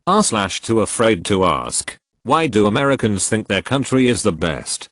r/TooAfraidToAsk. Why do Americans think their country is the best?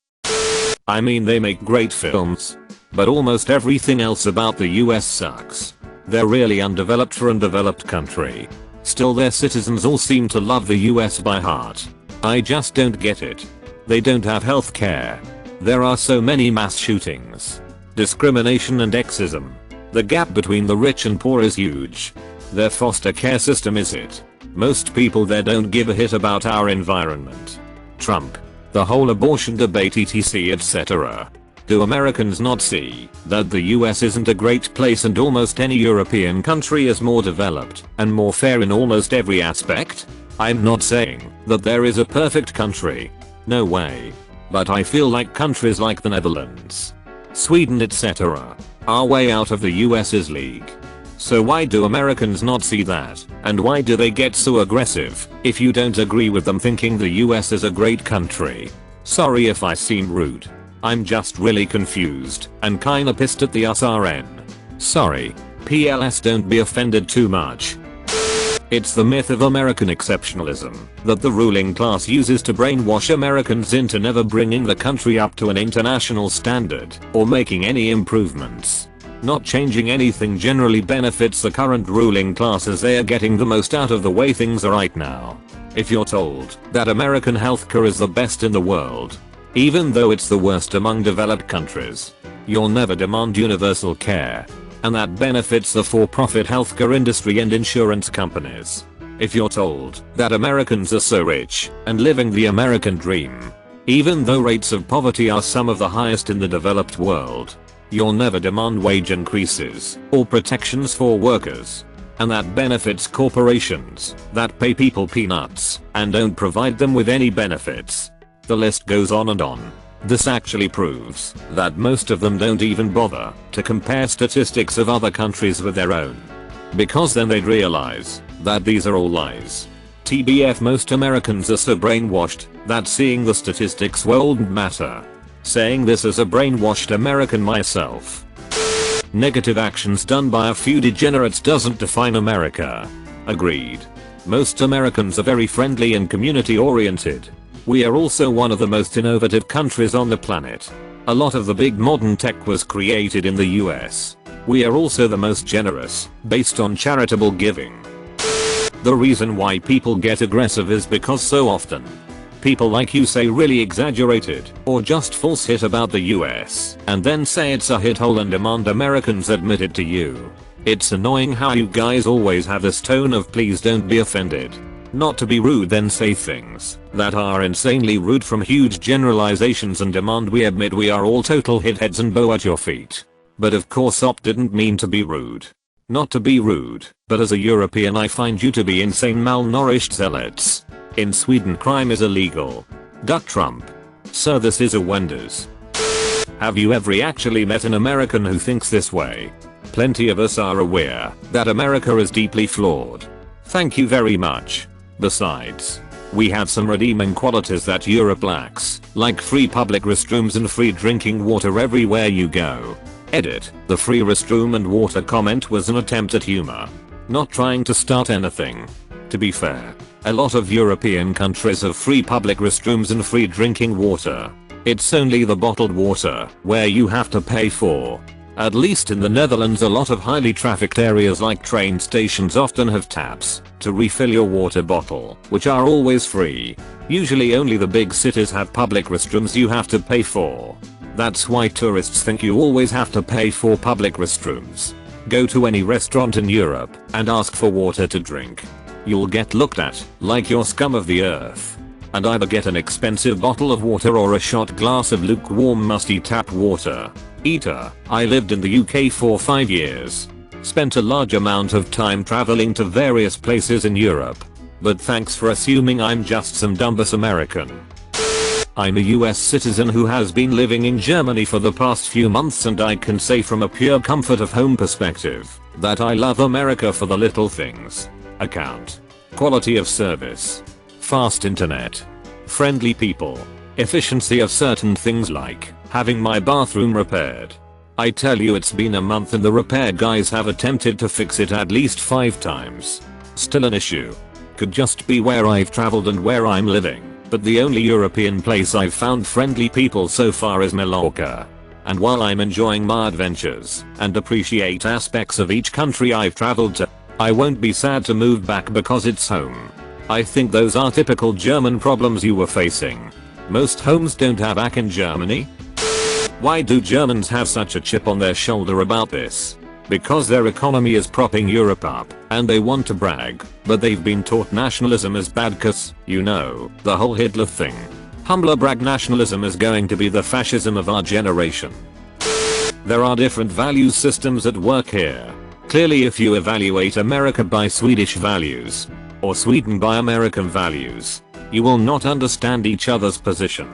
I mean, they make great films, but almost everything else about the US sucks. They're really undeveloped for an undeveloped country. Still, their citizens all seem to love the US by heart. I just don't get it. They don't have health care. There are so many mass shootings, discrimination and sexism. The gap between the rich and poor is huge. Their foster care system is it. Most people there don't give a hit about our environment. Trump. The whole abortion debate, etc, etc. Do Americans not see that the US isn't a great place and almost any European country is more developed and more fair in almost every aspect? I'm not saying that there is a perfect country. No way. But I feel like countries like the Netherlands, Sweden, etc. are way out of the US's league. So why do Americans not see that? And why do they get so aggressive if you don't agree with them, thinking the US is a great country? Sorry if I seem rude. I'm just really confused and kinda pissed at the USRN. Sorry. PLS, don't be offended too much. It's the myth of American exceptionalism that the ruling class uses to brainwash Americans into never bringing the country up to an international standard or making any improvements. Not changing anything generally benefits the current ruling class, as they are getting the most out of the way things are right now. If you're told that American healthcare is the best in the world, even though it's the worst among developed countries, you'll never demand universal care. And that benefits the for-profit healthcare industry and insurance companies. If you're told that Americans are so rich and living the American dream, even though rates of poverty are some of the highest in the developed world, you'll never demand wage increases or protections for workers. And that benefits corporations that pay people peanuts and don't provide them with any benefits. The list goes on and on. This actually proves that most of them don't even bother to compare statistics of other countries with their own, because then they'd realize that these are all lies. TBF, most Americans are so brainwashed that seeing the statistics won't matter. Saying this as a brainwashed American myself. Negative actions done by a few degenerates doesn't define America. Agreed. Most Americans are very friendly and community oriented. We are also one of the most innovative countries on the planet. A lot of the big modern tech was created in the US. We are also the most generous, based on charitable giving. The reason why people get aggressive is because so often, people like you say really exaggerated or just false hit about the US and then say it's a hit hole and demand Americans admit it to you. It's annoying how you guys always have this tone of please don't be offended. Not to be rude, then say things that are insanely rude from huge generalizations and demand we admit we are all total hitheads and bow at your feet. But of course Op didn't mean to be rude. Not to be rude, but as a European I find you to be insane malnourished zealots. In Sweden crime is illegal. Duck Trump. So this is a wonders. Have you ever actually met an American who thinks this way? Plenty of us are aware that America is deeply flawed. Thank you very much. Besides, we have some redeeming qualities that Europe lacks, like free public restrooms and free drinking water everywhere you go. Edit. The free restroom and water comment was an attempt at humor. Not trying to start anything. To be fair, a lot of European countries have free public restrooms and free drinking water. It's only the bottled water where you have to pay for. At least in the Netherlands, a lot of highly trafficked areas like train stations often have taps to refill your water bottle, which are always free. Usually only the big cities have public restrooms you have to pay for. That's why tourists think you always have to pay for public restrooms. Go to any restaurant in Europe and ask for water to drink. You'll get looked at like you're scum of the earth. And either get an expensive bottle of water or a shot glass of lukewarm musty tap water. Eater. I lived in the UK for 5 years. Spent a large amount of time traveling to various places in Europe. But thanks for assuming I'm just some dumbass American. I'm a US citizen who has been living in Germany for the past few months, and I can say from a pure comfort of home perspective that I love America for the little things. Account. Quality of service. Fast internet. Friendly people. Efficiency of certain things like having my bathroom repaired. I tell you, it's been a month and the repair guys have attempted to fix it at least 5 times. Still an issue. could just be where I've traveled and where I'm living, but the only European place I've found friendly people so far is Mallorca. And while I'm enjoying my adventures and appreciate aspects of each country I've traveled to, I won't be sad to move back because it's home. I think those are typical German problems you were facing. Most homes don't have AC in Germany. Why do Germans have such a chip on their shoulder about this? Because their economy is propping Europe up, and they want to brag, but they've been taught nationalism is bad cause, you know, the whole Hitler thing. Humbler brag nationalism is going to be the fascism of our generation. There are different value systems at work here. Clearly if you evaluate America by Swedish values, or Sweden by American values, you will not understand each other's position.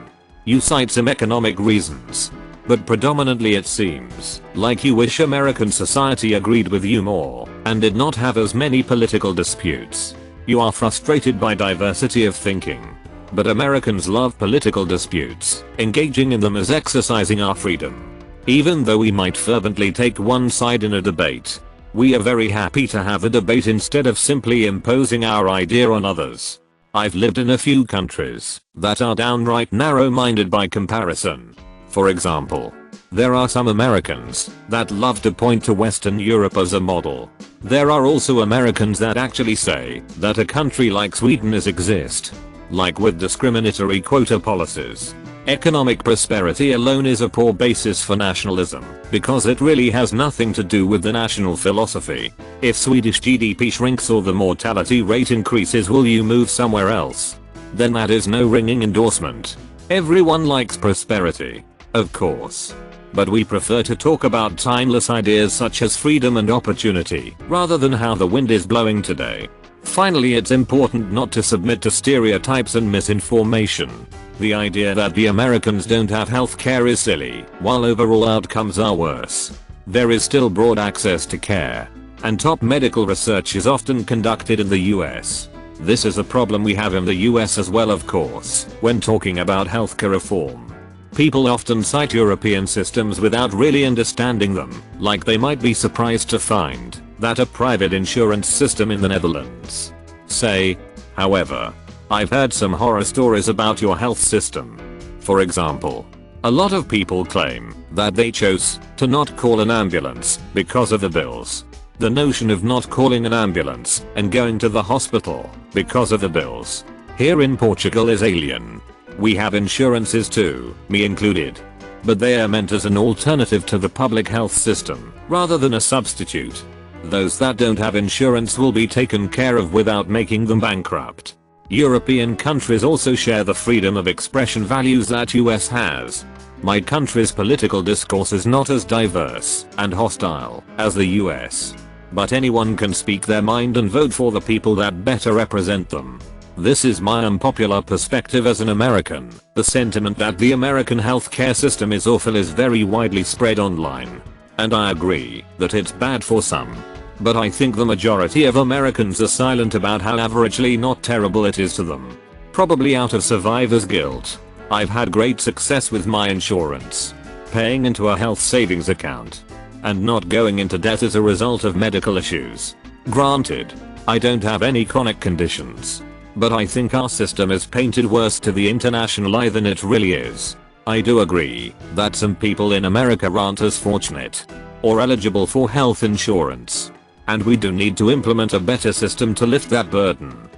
You cite some economic reasons, but predominantly it seems like you wish American society agreed with you more and did not have as many political disputes. You are frustrated by diversity of thinking. But Americans love political disputes. Engaging in them is exercising our freedom. Even though we might fervently take one side in a debate, we are very happy to have a debate instead of simply imposing our idea on others. I've lived in a few countries that are downright narrow-minded by comparison. For example, there are some Americans that love to point to Western Europe as a model. There are also Americans that actually say that a country like Sweden is exist. Like with discriminatory quota policies. Economic prosperity alone is a poor basis for nationalism, because it really has nothing to do with the national philosophy. If Swedish GDP shrinks or the mortality rate increases, will you move somewhere else? Then that is no ringing endorsement. Everyone likes prosperity, of course. But we prefer to talk about timeless ideas such as freedom and opportunity, rather than how the wind is blowing today. Finally, it's important not to submit to stereotypes and misinformation. The idea that the Americans don't have healthcare is silly, while overall outcomes are worse. There is still broad access to care, and top medical research is often conducted in the US. This is a problem we have in the US as well, of course, when talking about healthcare reform. People often cite European systems without really understanding them, like they might be surprised to find that a private insurance system in the Netherlands. Say, however, I've heard some horror stories about your health system. For example, a lot of people claim that they chose to not call an ambulance because of the bills. The notion of not calling an ambulance and going to the hospital because of the bills here in Portugal is alien. We have insurances too, me included. But they are meant as an alternative to the public health system, rather than a substitute. Those that don't have insurance will be taken care of without making them bankrupt. European countries also share the freedom of expression values that US has. My country's political discourse is not as diverse and hostile as the US. But anyone can speak their mind and vote for the people that better represent them. This is my unpopular perspective as an American. The sentiment that the American healthcare system is awful is very widely spread online. And I agree that it's bad for some. But I think the majority of Americans are silent about how averagely not terrible it is to them. Probably out of survivor's guilt. I've had great success with my insurance, paying into a health savings account, and not going into debt as a result of medical issues. Granted, I don't have any chronic conditions. But I think our system is painted worse to the international eye than it really is. I do agree that some people in America aren't as fortunate or eligible for health insurance. And we do need to implement a better system to lift that burden.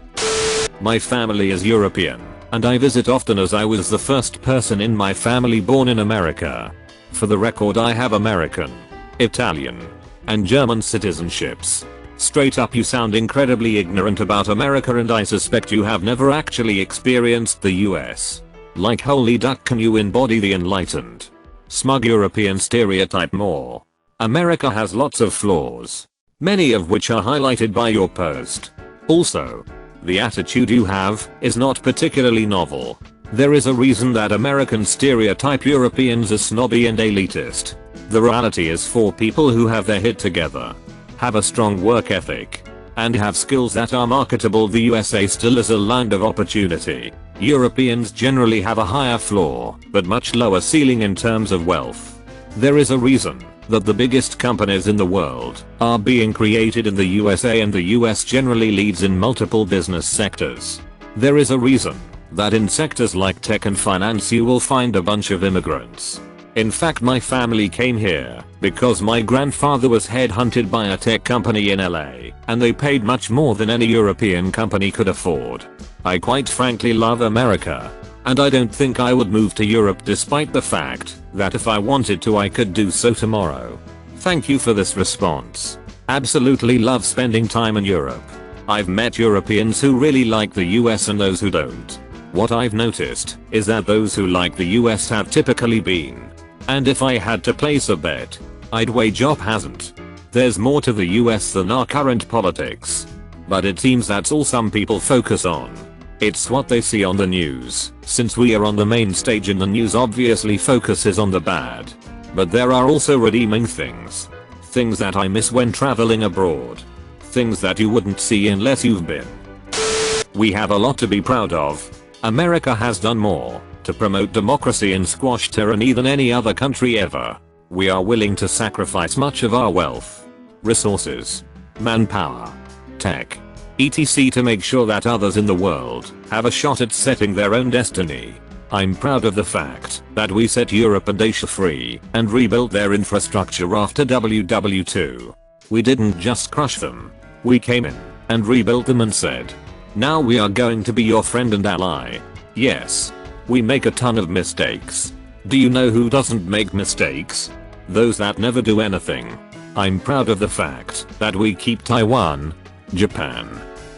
My family is European, and I visit often as I was the first person in my family born in America. For the record, I have American, Italian, and German citizenships. Straight up, you sound incredibly ignorant about America, and I suspect you have never actually experienced the US. Like holy duck, can you embody the enlightened, smug European stereotype more? America has lots of flaws, many of which are highlighted by your post. Also, the attitude you have is not particularly novel. There is a reason that Americans stereotype Europeans as snobby and elitist. The reality is, for people who have their hit together, have a strong work ethic, and have skills that are marketable, the USA still is a land of opportunity. Europeans generally have a higher floor, but much lower ceiling in terms of wealth. There is a reason that the biggest companies in the world are being created in the USA, and the US generally leads in multiple business sectors. There is a reason that in sectors like tech and finance you will find a bunch of immigrants. In fact, my family came here because my grandfather was headhunted by a tech company in LA, and they paid much more than any European company could afford. I quite frankly love America, and I don't think I would move to Europe despite the fact that if I wanted to I could do so tomorrow. Thank you for this response. Absolutely love spending time in Europe. I've met Europeans who really like the US and those who don't. What I've noticed is that those who like the US have typically been. And if I had to place a bet, I'd wager hasn't. There's more to the US than our current politics. But it seems that's all some people focus on. It's what they see on the news, since we are on the main stage and the news obviously focuses on the bad. But there are also redeeming things. Things that I miss when traveling abroad. Things that you wouldn't see unless you've been. We have a lot to be proud of. America has done more to promote democracy and squash tyranny than any other country ever. We are willing to sacrifice much of our wealth, resources, manpower, tech, etc. to make sure that others in the world have a shot at setting their own destiny. I'm proud of the fact that we set Europe and Asia free and rebuilt their infrastructure after WW2. We didn't just crush them. We came in and rebuilt them and said, now we are going to be your friend and ally. Yes. We make a ton of mistakes. Do you know who doesn't make mistakes? Those that never do anything. I'm proud of the fact that we keep Taiwan, Japan,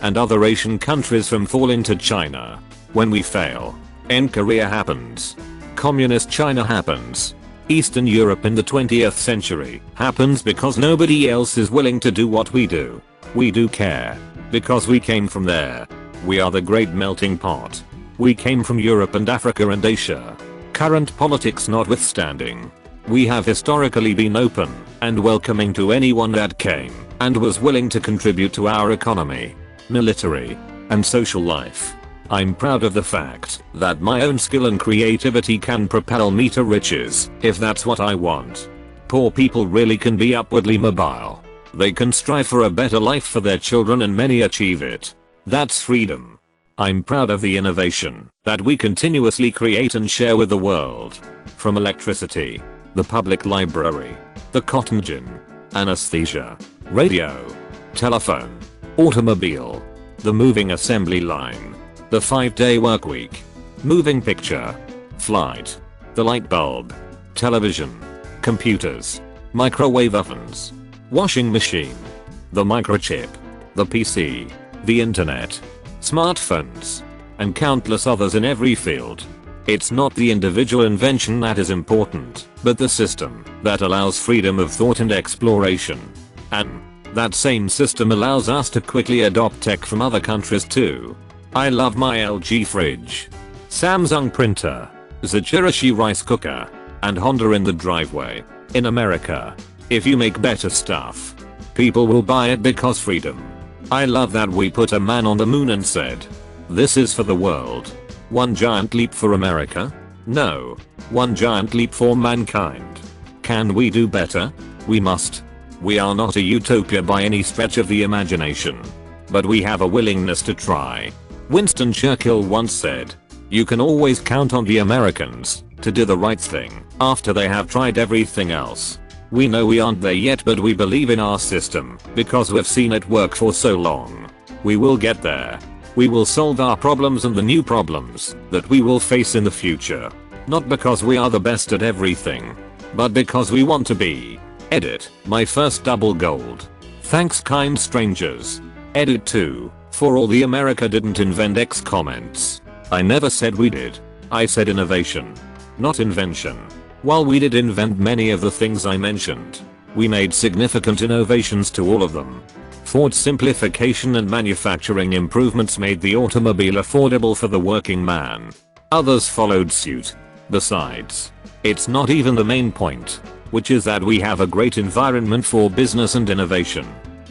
and other Asian countries from falling to China. When we fail, Korea happens. Communist China happens. Eastern Europe in the 20th century happens because nobody else is willing to do what we do. We do care. Because we came from there. We are the great melting pot. We came from Europe and Africa and Asia. Current politics notwithstanding, we have historically been open and welcoming to anyone that came and was willing to contribute to our economy, military, and social life. I'm proud of the fact that my own skill and creativity can propel me to riches if that's what I want. Poor people really can be upwardly mobile. They can strive for a better life for their children and many achieve it. That's freedom. I'm proud of the innovation that we continuously create and share with the world. From electricity, the public library, the cotton gin, anesthesia, radio, telephone, automobile, the moving assembly line, the 5-day work week, moving picture, flight, the light bulb, television, computers, microwave ovens, washing machine, the microchip, the PC, the internet, smartphones, and countless others in every field. It's not the individual invention that is important, but the system that allows freedom of thought and exploration. And that same system allows us to quickly adopt tech from other countries too. I love my LG fridge, Samsung printer, Zajirashi rice cooker, and Honda in the driveway. In America, if you make better stuff, people will buy it because freedom. I love that we put a man on the moon and said, this is for the world. One giant leap for America? No. One giant leap for mankind. Can we do better? We must. We are not a utopia by any stretch of the imagination. But we have a willingness to try. Winston Churchill once said, you can always count on the Americans to do the right thing after they have tried everything else. We know we aren't there yet, but we believe in our system because we've seen it work for so long. We will get there. We will solve our problems and the new problems that we will face in the future. Not because we are the best at everything, but because we want to be. Edit, my first double gold. Thanks kind strangers. Edit 2, for all the America didn't invent X comments. I never said we did. I said innovation, not invention. While we did invent many of the things I mentioned, we made significant innovations to all of them. Ford's simplification and manufacturing improvements made the automobile affordable for the working man. Others followed suit. Besides, it's not even the main point, which is that we have a great environment for business and innovation.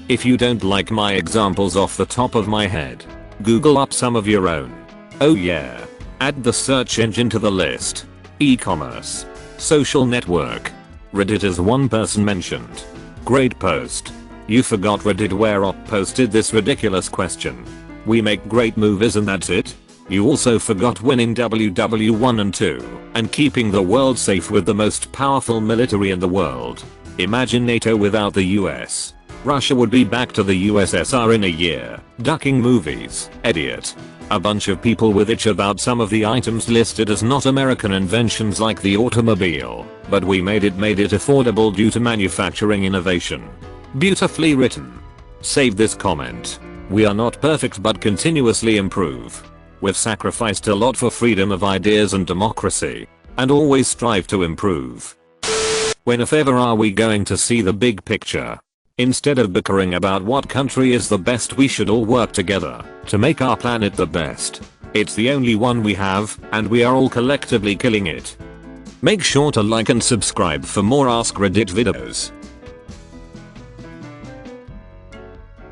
If you don't like my examples off the top of my head, Google up some of your own. Oh yeah. Add the search engine to the list. E-commerce. Social network. Reddit is one person mentioned. Great post. You forgot Reddit where Op posted this ridiculous question. We make great movies and that's it? You also forgot winning WW1 and 2 and keeping the world safe with the most powerful military in the world. Imagine NATO without the US. Russia would be back to the USSR in a year. Ducking movies, idiot. A bunch of people with itch about some of the items listed as not American inventions like the automobile, but we made it affordable due to manufacturing innovation. Beautifully written. Save this comment. We are not perfect but continuously improve. We've sacrificed a lot for freedom of ideas and democracy, and always strive to improve. When if ever are we going to see the big picture? Instead of bickering about what country is the best, we should all work together to make our planet the best. It's the only one we have, and we are all collectively killing it. Make sure to like and subscribe for more Ask Reddit videos.